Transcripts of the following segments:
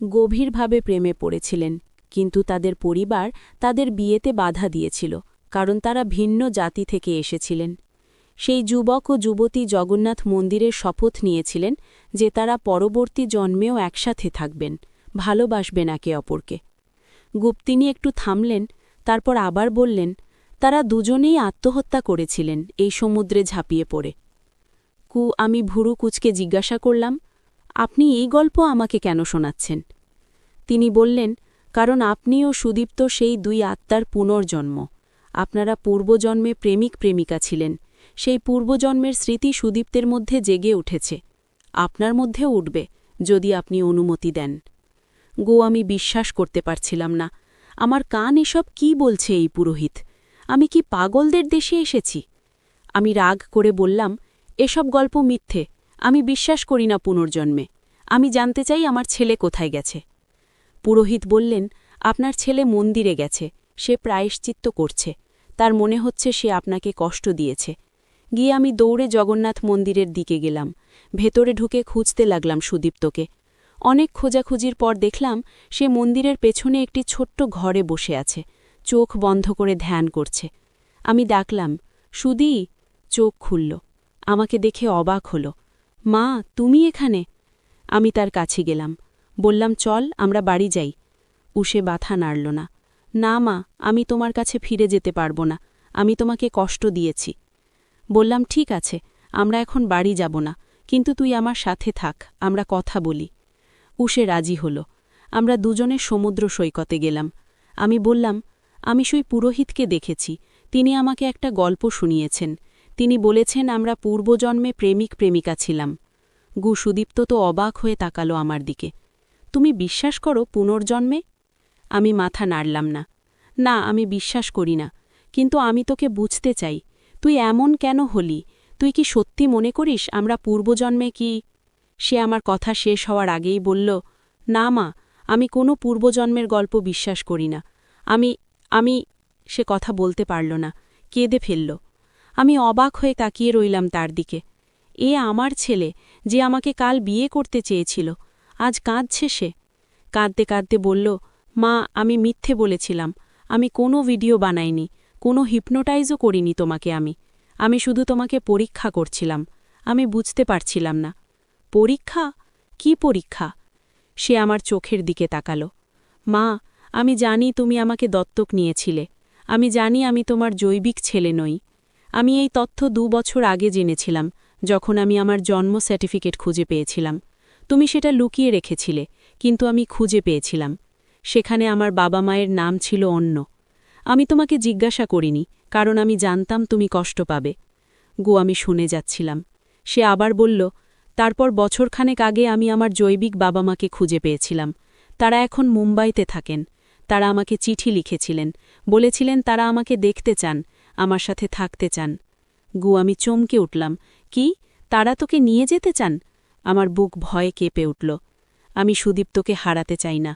গভীরভাবে প্রেমে পড়েছিলেন, কিন্তু তাদের পরিবার তাদের বিয়েতে বাধা দিয়েছিল, কারণ তারা ভিন্ন জাতি থেকে এসেছিলেন। সেই যুবক ও যুবতী জগন্নাথ মন্দিরের শপথ নিয়েছিলেন যে তারা পরবর্তী জন্মেও একসাথে থাকবেন, ভালোবাসবেন একে অপরকে। গুপ্তিনী একটু থামলেন, তারপর আবার বললেন, তারা দুজনেই আত্মহত্যা করেছিলেন এই সমুদ্রে ঝাঁপিয়ে পড়ে। আমি ভুরু কুচকে জিজ্ঞাসা করলাম, আপনি এই গল্প আমাকে কেন শোনাচ্ছেন? তিনি বললেন, কারণ আপনিও সুদীপ্ত সেই দুই আত্মার পুনর্জন্ম। আপনারা পূর্বজন্মে প্রেমিক প্রেমিকা ছিলেন, সেই পূর্বজন্মের স্মৃতি সুদীপ্তের মধ্যে জেগে উঠেছে। আপনার মধ্যেও উঠবে, যদি আপনি অনুমতি দেন। আমি বিশ্বাস করতে পারছিলাম না। আমার কান এসব কি বলছে এই পুরোহিত? আমি কি পাগলদের দেশে এসেছি? আমি রাগ করে বললাম, এসব গল্প মিথ্যে, আমি বিশ্বাস করি না পুনর্জন্মে। আমি জানতে চাই আমার ছেলে কোথায় গেছে। পুরোহিত বললেন, আপনার ছেলে মন্দিরে গেছে, সে প্রায়শ্চিত্ত করছে, তার মনে হচ্ছে সে আপনাকে কষ্ট দিয়েছে। গিয়ে আমি দৌড়ে জগন্নাথ মন্দিরের দিকে গেলাম, ভেতরে ঢুকে খুঁজতে লাগলাম সুদীপ্তকে। অনেক খোঁজাখুঁজির পর দেখলাম সে মন্দিরের পেছনে একটি ছোট্ট ঘরে বসে আছে, চোখ বন্ধ করে ধ্যান করছে। আমি ডাকলাম, সুদী। চোখ খুলল, আমাকে দেখে অবাক হল। মা, তুমি এখানে? আমি তার কাছে গেলাম, বললাম, চল আমরা বাড়ি যাই। উসে বাথা নাড়ল না। না মা, আমি তোমার কাছে ফিরে যেতে পারবো না, আমি তোমাকে কষ্ট দিয়েছি। বললাম, ঠিক আছে, আমরা এখন বাড়ি যাব না, কিন্তু তুই আমার সাথে থাক, আমরা কথা বলি। উসে রাজি হল। আমরা দুজনে সমুদ্র সৈকতে গেলাম। আমি বললাম, আমি সেই পুরোহিতকে দেখেছি, তিনি আমাকে একটা গল্প শুনিয়েছেন। তিনি বলেছেন আমরা পূর্বজন্মে প্রেমিক প্রেমিকা ছিলাম। সুদীপ্ত তো অবাক হয়ে তাকালো আমার দিকে। তুমি বিশ্বাস করো পুনর্জন্মে? আমি মাথা নাড়লাম না। না, আমি বিশ্বাস করি না, কিন্তু আমি তোকে বুঝতে চাই, তুই এমন কেন হলি? তুই কি সত্যি মনে করিস আমরা পূর্বজন্মে কি? সে আমার কথা শেষ হওয়ার আগেই বলল, না মা, আমি কোনো পূর্বজন্মের গল্প বিশ্বাস করি না। আমি সে কথা বলতে পারল না, কেঁদে ফেলল। আমি অবাক হয়ে তাকিয়ে রইলাম তার দিকে। এ আমার ছেলে, যে আমাকে কাল বিয়ে করতে চেয়েছিল, আজ কাঁদছে সে। কাঁদতে কাঁদতে বলল, মা, আমি মিথ্যে বলেছিলাম, আমি কোনো ভিডিও বানাইনি, কোনো হিপনোটাইজও করিনি তোমাকে। আমি শুধু তোমাকে পরীক্ষা করছিলাম, আমি বুঝতে পারছিলাম না। পরীক্ষা? কি পরীক্ষা? সে আমার চোখের দিকে তাকালো। মা, আমি জানি তুমি আমাকে দত্তক নিয়েছিলে, আমি জানি আমি তোমার জৈবিক ছেলে নই। আমি এই তথ্য 2 বছর আগে জেনেছিলাম, যখন আমি আমার জন্ম সার্টিফিকেট খুঁজে পেয়েছিলাম। তুমি সেটা লুকিয়ে রেখেছিলে, কিন্তু আমি খুঁজে পেয়েছিলাম। সেখানে আমার বাবা মায়ের নাম ছিল অন্য। আমি তোমাকে জিজ্ঞাসা করিনি, কারণ আমি জানতাম তুমি কষ্ট পাবে। আমি শুনে যাচ্ছিলাম। সে আবার বলল, তারপর বছরখানেক আগে আমি আমার জৈবিক বাবা মাকে খুঁজে পেয়েছিলাম। তারা এখন মুম্বাইতে থাকেন। তারা আমাকে চিঠি লিখেছিলেন, বলেছিলেন তারা আমাকে দেখতে চান, আমার সাথে থাকতে চান। আমি চমকে উঠলাম, কি, তারা তোকে নিয়ে যেতে চান? আমার বুক ভয়ে কেঁপে উঠল। আমি সুদীপ্তকে হারাতে চাই না।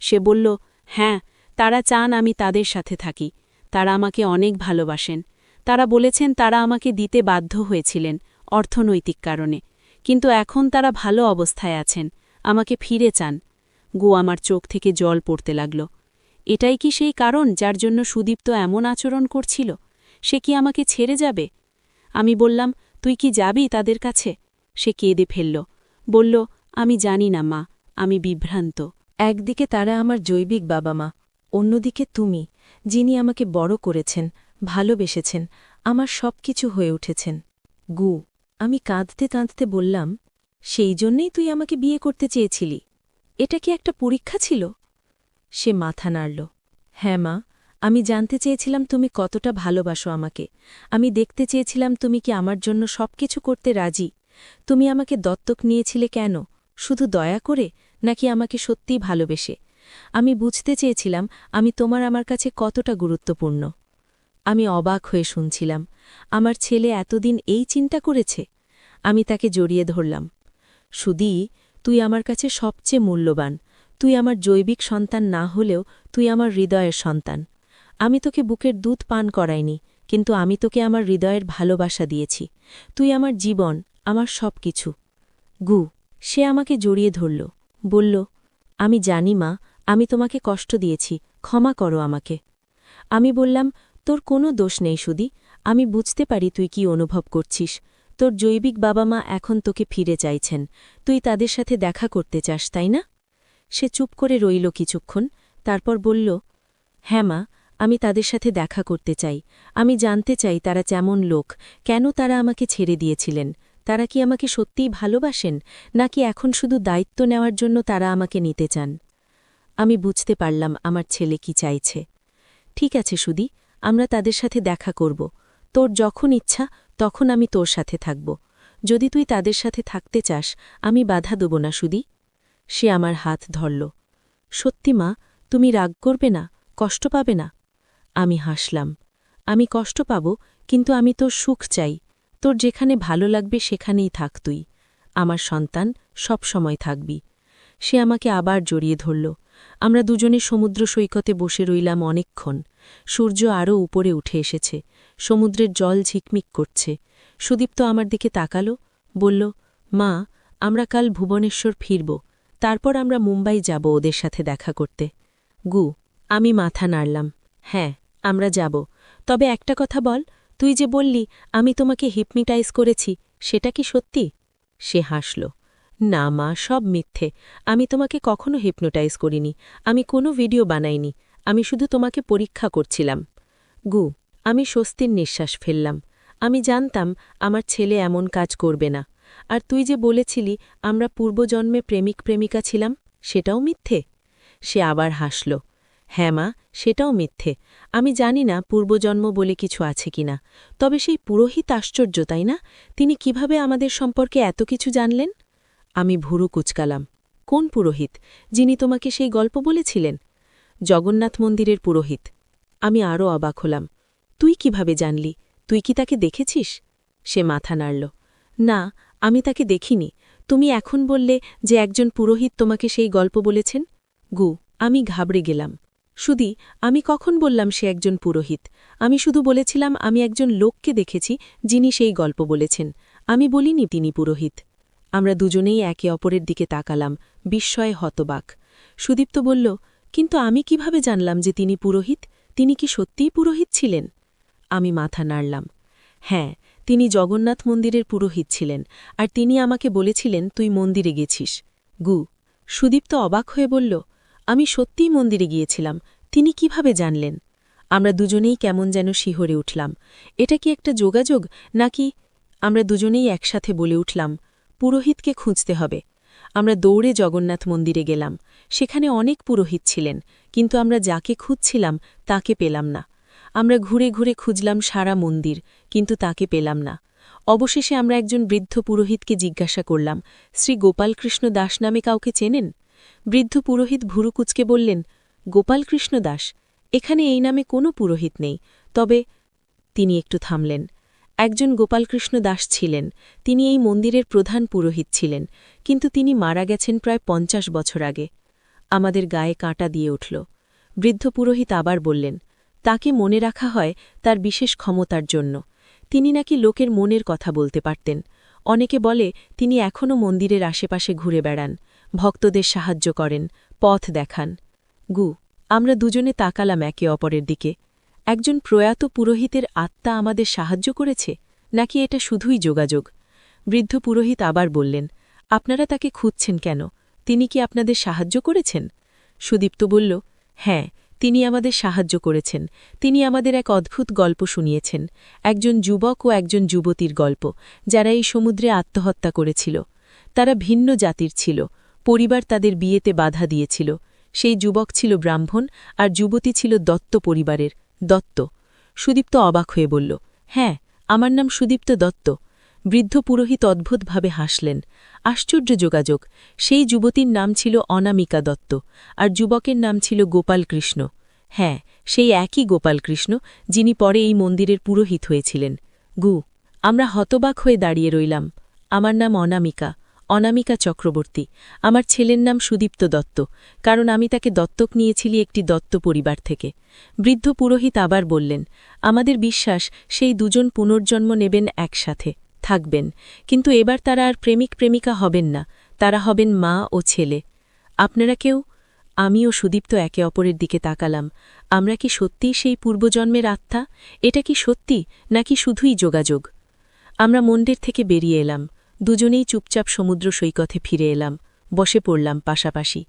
সে বলল, হ্যাঁ, তারা চান আমি তাদের সাথে থাকি। তারা আমাকে অনেক ভালোবাসেন। তারা বলেছেন তারা আমাকে দিতে বাধ্য হয়েছিলেন অর্থনৈতিক কারণে, কিন্তু এখন তারা ভালো অবস্থায় আছেন, আমাকে ফিরে চান। আমার চোখ থেকে জল পড়তে লাগল। এটাই কি সেই কারণ যার জন্য সুদীপ্ত এমন আচরণ করছিল? সে কি আমাকে ছেড়ে যাবে? আমি বললাম, তুই কি যাবি তাদের কাছে? সে কেঁদে ফেলল, বলল, আমি জানি না মা, আমি বিভ্রান্ত। একদিকে তারা আমার জৈবিক বাবা মা, অন্যদিকে তুমি, যিনি আমাকে বড় করেছেন, ভালোবেসেছেন, আমার সব কিছু হয়ে উঠেছেন। আমি কাঁদতে কাঁদতে বললাম, সেই জন্যেই তুই আমাকে বিয়ে করতে চেয়েছিলি? এটা কি একটা পরীক্ষা ছিল? সে মাথা নাড়ল। হ্যাঁ মা, আমি জানতে চেয়েছিলাম তুমি কতটা ভালোবাসো আমাকে। আমি দেখতে চেয়েছিলাম তুমি কি আমার জন্য সবকিছু করতে রাজি। তুমি আমাকে দত্তক নিয়েছিলে কেন? শুধু দয়া করে, নাকি আমাকে সত্যিই ভালোবেসে? আমি বুঝতে চেয়েছিলাম আমি আমার কাছে কতটা গুরুত্বপূর্ণ। আমি অবাক হয়ে শুনছিলাম, আমার ছেলে এতদিন এই চিন্তা করেছে। আমি তাকে জড়িয়ে ধরলাম। সুদী, তুই আমার কাছে সবচেয়ে মূল্যবান। তুই আমার জৈবিক সন্তান না হলেও তুই আমার হৃদয়ের সন্তান। আমি তোকে বুকের দুধ পান করাইনি, কিন্তু আমি তোকে আমার হৃদয়ের ভালোবাসা দিয়েছি। তুই আমার জীবন, আমার সব কিছু। সে আমাকে জড়িয়ে ধরল, বলল, আমি জানি মা, আমি তোমাকে কষ্ট দিয়েছি, ক্ষমা করো আমাকে। আমি বললাম, তোর কোনো দোষ নেই সুদি, আমি বুঝতে পারি তুই কি অনুভব করছিস। তোর জৈবিক বাবা মা এখন তোকে ফিরে চাইছেন, তুই তাদের সাথে দেখা করতে চাস, তাই না? সে চুপ করে রইল কিছুক্ষণ, তারপর বলল, হ্যাঁ মা, আমি তাদের সাথে দেখা করতে চাই। আমি জানতে চাই তারা কেমন লোক, কেন তারা আমাকে ছেড়ে দিয়েছিলেন। তারা কি আমাকে সত্যিই ভালোবাসেন, নাকি এখন শুধু দায়িত্ব নেওয়ার জন্য তারা আমাকে নিতে চান? আমি বুঝতে পারলাম আমার ছেলে কি চাইছে। ঠিক আছে সুদি, আমরা তাদের সাথে দেখা করব। তোর যখন ইচ্ছা তখন আমি তোর সাথে থাকব। যদি তুই তাদের সাথে থাকতে চাস, আমি বাধা দেব না সুদি। সে আমার হাত ধরল। সত্যি মা, তুমি রাগ করবে না, কষ্ট পাবে না? আমি হাসলাম। আমি কষ্ট পাব, কিন্তু আমি তোর সুখ চাই। তোর যেখানে ভালো লাগবে সেখানেই থাক তুই। আমার সন্তান সব সময় থাকবি। সে আমাকে আবার জড়িয়ে ধরল। আমরা দুজনে সমুদ্র সৈকতে বসে রইলাম অনেকক্ষণ। সূর্য আরও উপরে উঠে এসেছে, সমুদ্রের জল ঝিকমিক করছে। সুদীপ্ত আমার দিকে তাকালো, বলল, মা, আমরা কাল ভুবনেশ্বর ফিরব, তারপর আমরা মুম্বাই যাব ওদের সাথে দেখা করতে। গু, আমি মাথা নাড়লাম। হ্যাঁ, আমরা যাব। তবে একটা কথা বল, তুই যে বললি আমি তোমাকে হিপনোটাইজ করেছি, সেটা কি সত্যি? সে হাসল। না মা, সব মিথ্যে। আমি তোমাকে কখনো হিপনোটাইজ করিনি, আমি কোনো ভিডিও বানাইনি, আমি শুধু তোমাকে পরীক্ষা করছিলাম। গু, আমি স্বস্তির নিঃশ্বাস ফেললাম। আমি জানতাম আমার ছেলে এমন কাজ করবে না। আর তুই যে বলেছিলি আমরা পূর্বজন্মে প্রেমিক প্রেমিকা ছিলাম, সেটাও মিথ্যে? সে আবার হাসল। হ্যাঁ মা, সেটাও মিথ্যে। আমি জানি না পূর্বজন্ম বলে কিছু আছে কিনা, তবে সেই পুরোহিত আশ্চর্য, তাই না? তিনি কিভাবে আমাদের সম্পর্কে এত কিছু জানলেন? আমি ভুরু কুচকালাম। কোন পুরোহিত, যিনি তোমাকে সেই গল্প বলেছিলেন? জগন্নাথ মন্দিরের পুরোহিত। আমি আরও অবাক হলাম। তুই কিভাবে জানলি? তুই কি তাকে দেখেছিস? সে মাথা নাড়ল। না, আমি তাকে দেখিনি। তুমি এখন বললে যে একজন পুরোহিত তোমাকে সেই গল্প বলেছেন। গু, আমি ঘাবড়ে গেলাম। সুদি, আমি কখন বললাম সে একজন পুরোহিত? আমি শুধু বলেছিলাম আমি একজন লোককে দেখেছি যিনি সেই গল্প বলেছেন। আমি বলিনি তিনি পুরোহিত। আমরা দুজনেই একে অপরের দিকে তাকালাম, বিস্ময়ে হতবাক। সুদীপ্ত বলল, কিন্তু আমি কিভাবে জানলাম যে তিনি পুরোহিত? তিনি কি সত্যিই পুরোহিত ছিলেন? আমি মাথা নাড়লাম। হ্যাঁ, তিনি জগন্নাথ মন্দিরের পুরোহিত ছিলেন, আর তিনি আমাকে বলেছিলেন তুই মন্দিরে গেছিস। গু, সুদীপ্ত অবাক হয়ে বলল, আমি সত্যিই মন্দিরে গিয়েছিলাম, তিনি কিভাবে জানলেন? আমরা দুজনেই কেমন যেন শিহরে উঠলাম। এটা কি একটা যোগাযোগ নাকি? আমরা দুজনেই একসাথে বলে উঠলাম, পুরোহিতকে খুঁজতে হবে। আমরা দৌড়ে জগন্নাথ মন্দিরে গেলাম। সেখানে অনেক পুরোহিত ছিলেন, কিন্তু আমরা যাকে খুঁজছিলাম তাকে পেলাম না। আমরা ঘুরে ঘুরে খুঁজলাম সারা মন্দির, কিন্তু তাকে পেলাম না। অবশেষে আমরা একজন বৃদ্ধ পুরোহিতকে জিজ্ঞাসা করলাম, শ্রী গোপালকৃষ্ণ দাস নামে কাউকে চেনেন? বৃদ্ধ পুরোহিত ভুরু কুচকে বললেন, গোপালকৃষ্ণ দাস? এখানে এই নামে কোনো পুরোহিত নেই। তবে তিনি একটু থামলেন। একজন গোপালকৃষ্ণ দাস ছিলেন, তিনি এই মন্দিরের প্রধান পুরোহিত ছিলেন, কিন্তু তিনি মারা গেছেন প্রায় 50 বছর আগে। আমাদের গায়ে কাঁটা দিয়ে উঠল। বৃদ্ধ পুরোহিত আবার বললেন, তাকে মনে রাখা হয় তার বিশেষ ক্ষমতার জন্য। তিনি নাকি লোকের মনের কথা বলতে পারতেন। অনেকে বলে তিনি এখনও মন্দিরের আশেপাশে ঘুরে বেড়ান, ভক্তদের সাহায্য করেন, পথ দেখান। গু, আমরা দুজনে তাকালাম একে অপরের দিকে। একজন প্রয়াত পুরোহিতের আত্মা আমাদের সাহায্য করেছে, নাকি এটা শুধুই যোগাযোগ? বৃদ্ধ পুরোহিত আবার বললেন, আপনারা তাকে খুঁজছেন কেন? তিনি কি আপনাদের সাহায্য করেছেন? সুদীপ্ত বলল, হ্যাঁ, তিনি আমাদের সাহায্য করেছেন। তিনি আমাদের এক অদ্ভুত গল্প শুনিয়েছেন, একজন যুবক ও একজন যুবতীর গল্প, যারা এই সমুদ্রে আত্মহত্যা করেছিল। তারা ভিন্ন জাতির ছিল, পরিবার তাদের বিয়েতে বাধা দিয়েছিল। সেই যুবক ছিল ব্রাহ্মণ, আর যুবতী ছিল দত্ত পরিবারের। দত্ত? সুদীপ্ত অবাক হয়ে বলল, হ্যাঁ, আমার নাম সুদীপ্ত দত্ত। বৃদ্ধ পুরোহিত অদ্ভুতভাবে হাসলেন। আশ্চর্য যোগাযোগ। সেই যুবতীর নাম ছিল অনামিকা দত্ত, আর যুবকের নাম ছিল গোপালকৃষ্ণ। হ্যাঁ, সেই একই গোপালকৃষ্ণ, যিনি পরে এই মন্দিরের পুরোহিত হয়েছিলেন। গু, আমরা হতবাক হয়ে দাঁড়িয়ে রইলাম। আমার নাম অনামিকা, অনামিকা চক্রবর্তী। আমার ছেলের নাম সুদীপ্ত দত্ত, কারণ আমি তাকে দত্তক নিয়েছিলি একটি দত্ত পরিবার থেকে। বৃদ্ধ পুরোহিত আবার বললেন, আমাদের বিশ্বাস সেই দুজন পুনর্জন্ম নেবেন একসাথে, থাকবেন, কিন্তু এবার তারা আর প্রেমিক প্রেমিকা হবেন না, তারা হবেন মা ও ছেলে। আপনারা কেউ আমি ও সুদীপ্ত একে অপরের দিকে তাকালাম। আমরা কি সত্যিই সেই পূর্বজন্মের আত্মা? এটা কি সত্যি নাকি শুধুই যোগাযোগ? আমরা মন্দির থেকে বেরিয়ে এলাম। দুজনেই চুপচাপ সমুদ্র সৈকতে ফিরে এলাম। বসে পড়লাম পাশাপাশি।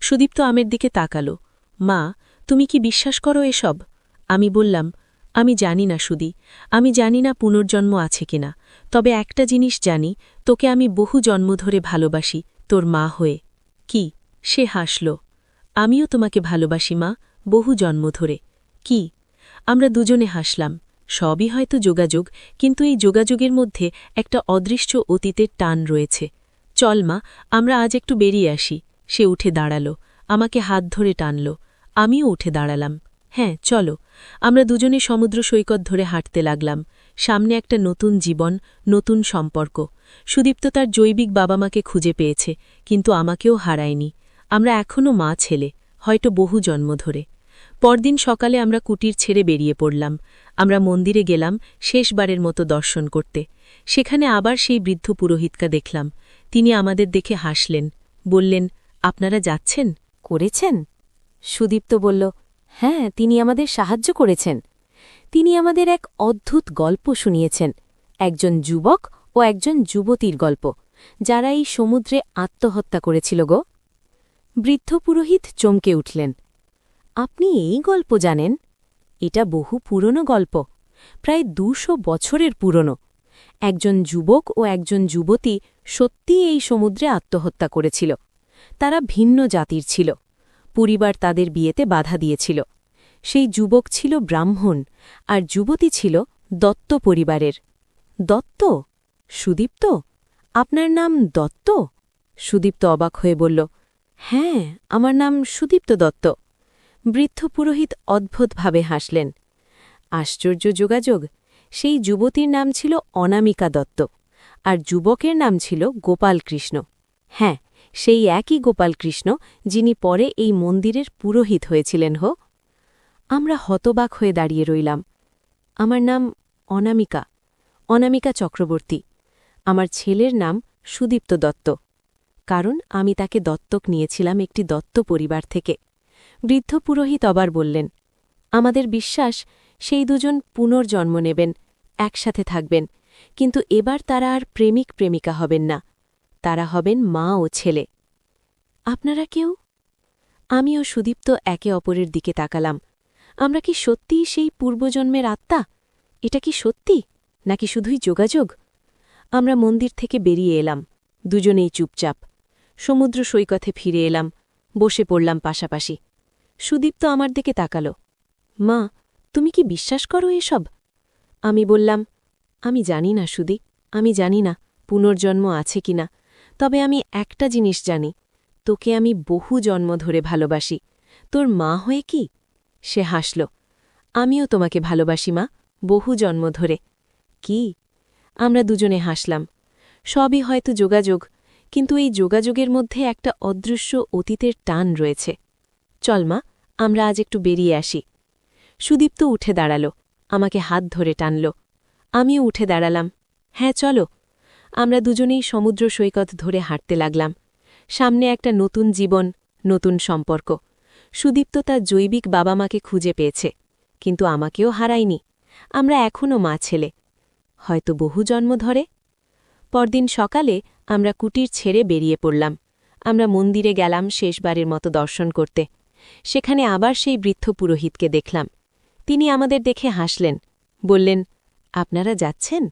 সুদীপ্ত আমের দিকে তাকালো। মা, তুমি কি বিশ্বাস করো এসব? আমি বললাম, আমি জানি না সুদি, আমি জানি না পুনর্জন্ম আছে কিনা, তবে একটা জিনিস জানি, তোকে আমি বহু জন্ম ধরে ভালোবাসি, তোর মা হয়ে। কি? সে হাসল। আমিও তোমাকে ভালোবাসি মা, বহু জন্ম ধরে। কি? আমরা দুজনে হাসলাম। সবই হয়তো যোগাযোগ, কিন্তু এই যোগাযোগের মধ্যে একটা অদৃশ্য অতীতের টান রয়েছে। চল মা, আমরা আজ একটু বেরিয়ে আসি। সে উঠে দাঁড়াল, আমাকে হাত ধরে টানল। আমিও উঠে দাঁড়ালাম। হ্যাঁ, চলো। আমরা দুজনে সমুদ্র সৈকত ধরে হাঁটতে লাগলাম। সামনে একটা নতুন জীবন, নতুন সম্পর্ক। সুদীপ্ত তার জৈবিক বাবা মাকে খুঁজে পেয়েছে, কিন্তু আমাকেও হারায়নি। আমরা এখনও মা ছেলে, হয়তো বহু জন্ম ধরে। পরদিন সকালে আমরা কুটির ছেড়ে বেরিয়ে পড়লাম। আমরা মন্দিরে গেলাম শেষবারের মতো দর্শন করতে। সেখানে আবার সেই বৃদ্ধ পুরোহিতকা দেখলাম। তিনি আমাদের দেখে হাসলেন, বললেন, আপনারা যাচ্ছেন? করেছেন? সুদীপ্ত বলল, হ্যাঁ, তিনি আমাদের সাহায্য করেছেন। তিনি আমাদের এক অদ্ভুত গল্প শুনিয়েছেন, একজন যুবক ও একজন যুবতীর গল্প, যারা এই সমুদ্রে আত্মহত্যা করেছিল গো। বৃদ্ধ পুরোহিত চমকে উঠলেন। আপনি এই গল্প জানেন? এটা বহু পুরনো গল্প, প্রায় 200 বছরের পুরনো। একজন যুবক ও একজন যুবতী সত্যিই এই সমুদ্রে আত্মহত্যা করেছিল। তারা ভিন্ন জাতির ছিল। পরিবার তাদের বিয়েতে বাধা দিয়েছিল। সেই যুবক ছিল ব্রাহ্মণ, আর যুবতী ছিল দত্ত পরিবারের। দত্ত? সুদীপ্ত, আপনার নাম দত্ত? সুদীপ্ত অবাক হয়ে বলল, হ্যাঁ, আমার নাম সুদীপ্ত দত্ত। বৃদ্ধ পুরোহিত অদ্ভুতভাবে হাসলেন। আশ্চর্য যোগাযোগ! সেই যুবতীর নাম ছিল অনামিকা দত্ত, আর যুবকের নাম ছিল গোপালকৃষ্ণ। হ্যাঁ, সেই একই গোপালকৃষ্ণ যিনি পরে এই মন্দিরের পুরোহিত হয়েছিলেন। আমরা হতবাক হয়ে দাঁড়িয়ে রইলাম। আমার নাম অনামিকা, অনামিকা চক্রবর্তী। আমার ছেলের নাম সুদীপ্ত দত্ত, কারণ আমি তাকে দত্তক নিয়েছিলাম একটি দত্ত পরিবার থেকে। বৃদ্ধ পুরোহিত আবার বললেন, আমাদের বিশ্বাস সেই দুজন পুনর্জন্ম নেবেন, একসাথে থাকবেন, কিন্তু এবার তারা আর প্রেমিক প্রেমিকা হবেন না, তারা হবেন মা ও ছেলে। আপনারা কেউ? আমি ও সুদীপ্ত একে অপরের দিকে তাকালাম। আমরা কি সত্যিই সেই পূর্বজন্মের আত্মা? এটা কি সত্যি নাকি শুধুই যোগাযোগ? আমরা মন্দির থেকে বেরিয়ে এলাম, দুজনেই চুপচাপ। সমুদ্র সৈকতে ফিরে এলাম, বসে পড়লাম পাশাপাশি। সুদীপ্ত আমার দিকে তাকাল। মা, তুমি কি বিশ্বাস করো এসব? আমি বললাম, আমি জানি না সুদী, আমি জানি না পুনর্জন্ম আছে কিনা, তবে আমি একটা জিনিস জানি, তোকে আমি বহু জন্ম ধরে ভালোবাসি। তোর মা হয়ে কি? সে হাসল। আমিও তোমাকে ভালোবাসি মা, বহু জন্ম ধরে। কি? আমরা দুজনে হাসলাম। সবই হয়তো যোগাযোগ, কিন্তু এই যোগাযোগের মধ্যে একটা অদৃশ্য অতীতের টান রয়েছে। চল মা, আমরা আজ একটু বেরিয়ে আসি। সুদীপ্ত উঠে দাঁড়াল, আমাকে হাত ধরে টানল। আমিও উঠে দাঁড়ালাম। হ্যাঁ, চলো। আমরা দুজনেই সমুদ্র সৈকত ধরে হাঁটতে লাগলাম। সামনে একটা নতুন জীবন, নতুন সম্পর্ক। সুদীপ্ত তার জৈবিক বাবা মাকে খুঁজে পেয়েছে, কিন্তু আমাকেও হারায়নি। আমরা এখনও মা ছেলে, হয়তো বহু জন্ম ধরে। পরদিন সকালে আমরা কুটির ছেড়ে বেরিয়ে পড়লাম। আমরা মন্দিরে গেলাম শেষবারের মতো দর্শন করতে। সেখানে আবার সেই বৃদ্ধ পুরোহিতকে দেখলাম। তিনি আমাদের দেখে হাসলেন, বললেন, আপনারা যাচ্ছেন?